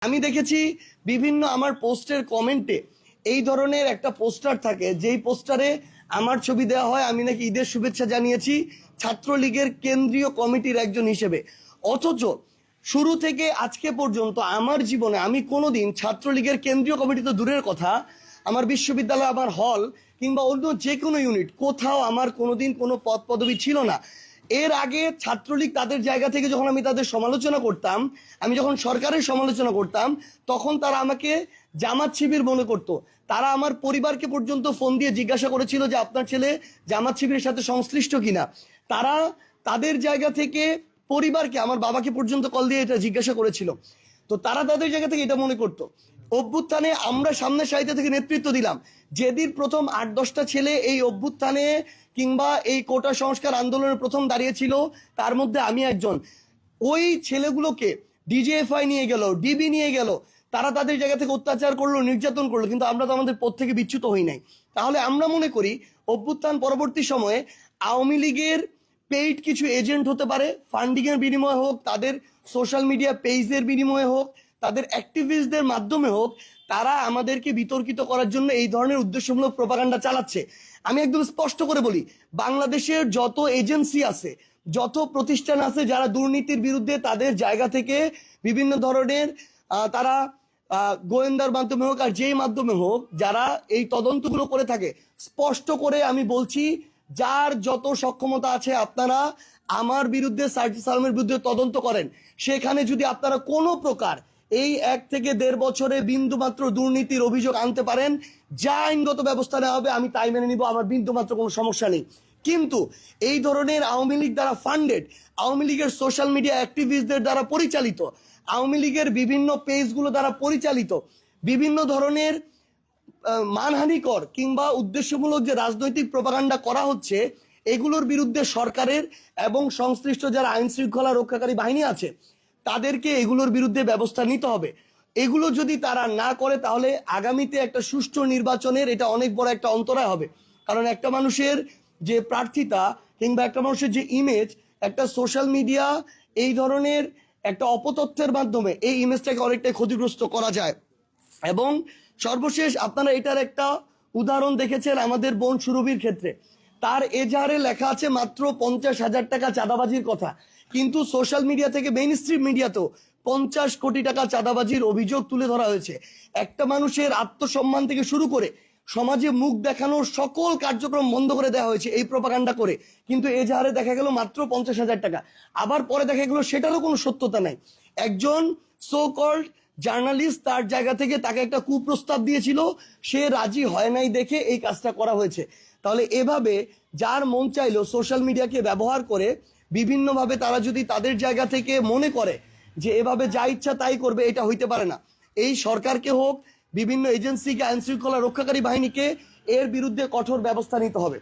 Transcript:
আমি দেখেছি বিভিন্ন আমার পোস্টের কমেন্টে এই ধরনের একটা পোস্টার থাকে, যেই পোস্টারে আমার ছবি দেওয়া হয়, আমি নাকি ঈদের শুভেচ্ছা জানিয়েছি ছাত্রলীগের কেন্দ্রীয় কমিটির একজন হিসেবে। অথচ শুরু থেকে আজকে পর্যন্ত আমার জীবনে আমি কোনোদিন ছাত্রলীগের কেন্দ্রীয় কমিটি তো দূরের কথা, আমার বিশ্ববিদ্যালয়, আমার হল কিংবা অন্য যে কোনো ইউনিট, কোথাও আমার কোনোদিন কোনো পদ পদবি ছিল না। এর আগে ছাত্রলীগ তাদের জায়গা থেকে যখন আমি তাদের সমালোচনা করতাম, আমি যখন সরকারের সমালোচনা করতাম, তখন তারা আমাকে জামাত শিবির মনে করতো। তারা আমার পরিবারকে পর্যন্ত ফোন দিয়ে জিজ্ঞাসা করেছিল যে আপনার ছেলে জামাত শিবিরের সাথে সংশ্লিষ্ট কিনা। তারা তাদের জায়গা থেকে পরিবারকে, আমার বাবাকে পর্যন্ত কল দিয়ে এটা জিজ্ঞাসা করেছিল। তো তারা তাদের জায়গা থেকে এটা মনে করতো। অভ্যুত্থানে আমরা সামনের সারিতে থেকে নেতৃত্ব দিলাম। যেদিন প্রথম 8-10টা ছেলে এই অভ্যুত্থানে কিংবা এই কোটা সংস্কার আন্দোলনের প্রথম দাঁড়িয়েছিল, তার মধ্যে আমি একজন। ওই ছেলেগুলোকে ডিজিএফআই নিয়ে গেল, ডিবি নিয়ে গেল, তারা তাদের জায়গা থেকে অত্যাচার করলো, নির্যাতন করলো, কিন্তু আমরা তো আমাদের পথ থেকে বিচ্যুত হই নাই। তাহলে আমরা মনে করি অভ্যুত্থান পরবর্তী সময়ে আওয়ামী লীগের পেইড কিছু এজেন্ট হতে পারে, ফান্ডিং এর বিনিময়ে হোক, তাদের সোশ্যাল মিডিয়া পেজের বিনিময়ে হোক, তাদের অ্যাক্টিভিস্টদের মাধ্যমে হোক, তারা আমাদেরকে বিতর্কিত করার জন্য এই ধরনের উদ্দেশ্যমূলক প্রপাগান্ডা চালাচ্ছে। আমি একদম স্পষ্ট করে বলি, বাংলাদেশের যত এজেন্সি আছে, যত প্রতিষ্ঠান আছে যারা দুর্নীতির বিরুদ্ধে তাদের জায়গা থেকে বিভিন্ন ধরনের তারা গোয়েন্দার মাধ্যমে হোক আর যেই মাধ্যমে হোক যারা এই তদন্তগুলো করে থাকে, স্পষ্ট করে আমি বলছি, যার যত সক্ষমতা আছে আপনারা আমার বিরুদ্ধে, সাইফুল সালামের বিরুদ্ধে তদন্ত করেন। সেখানে যদি আপনারা কোনো প্রকার এই 1 থেকে 1.5 বছরে বিন্দুমাত্র দুর্নীতির অভিযোগ আনতে পারেন, যা আইনগত ব্যবস্থা নেওয়া হবে আমি তাই মেনে নিব, আমার বিন্দুমাত্র কোনো সমস্যা নেই। কিন্তু এই ধরনের আওয়ামী লীগ দ্বারা ফান্ডেড, আওয়ামী লীগের সোশ্যাল মিডিয়া অ্যাক্টিভিস্টদের দ্বারা পরিচালিত, আওয়ামী লীগের বিভিন্ন পেজগুলো দ্বারা পরিচালিত বিভিন্ন ধরনের মানহানিকর কিংবা উদ্দেশ্যমূলক যে রাজনৈতিক প্রপাগান্ডা করা হচ্ছে, এগুলোর বিরুদ্ধে সরকারের এবং সংশ্লিষ্ট যারা আইন শৃঙ্খলা রক্ষাকারী বাহিনী আছে তাদেরকে এগুলোর বিরুদ্ধে ব্যবস্থা নিতে হবে। এগুলো যদি তারা না করে, তাহলে আগামীতে একটা সুষ্ঠু নির্বাচনের এটা অনেক বড় একটা অন্তরায় হবে। কারণ একটা মানুষের যে প্রার্থিতা কিংবা একটা মানুষের যে ইমেজ, একটা সোশ্যাল মিডিয়া এই ধরনের একটা অপতথ্যের মাধ্যমে এই ইমেজটাকে অনেকটাই ক্ষতিগ্রস্ত করা যায়। এবং সর্বশেষ আপনারা এটার একটা উদাহরণ দেখেছেন আমাদের বোন সুরভির ক্ষেত্রে। তার এজাহারে লেখা আছে মাত্র 50,000 টাকা চাঁদাবাজির কথা, কিন্তু সোশ্যাল মিডিয়া থেকে মেইন স্ট্রিম মিডিয়াতেও 50 কোটি টাকা চাঁদাবাজির অভিযোগ তুলে ধরা হয়েছে। একটা মানুষের আত্মসম্মান থেকে শুরু করে সমাজে মুখ দেখানোর সকল কার্যক্রম বন্ধ করে দেওয়া হয়েছে এই প্রপাগান্ডা করে, কিন্তু এজাহারে দেখা গেল মাত্র 50,000 টাকা। আবার পরে দেখা গেল সেটারও কোনো সত্যতা নাই। একজন সো কল্ড জার্নালিস্ট তার জায়গা থেকে তাকে একটা কুপ্রস্তাব দিয়েছিল, সে রাজি হয় নাই দেখে এই কাজটা করা হয়েছে। তাহলে এভাবে যার মন চাইলো সোশ্যাল মিডিয়াকে ব্যবহার করে বিভিন্নভাবে তারা যদি তাদের জায়গা থেকে মনে করে যে এভাবে যা ইচ্ছা তাই করবে, এটা হইতে পারে না। এই সরকারকে হোক, বিভিন্ন এজেন্সিকে, আইন শৃঙ্খলা রক্ষাকারী বাহিনীকে এর বিরুদ্ধে কঠোর ব্যবস্থা নিতে হবে।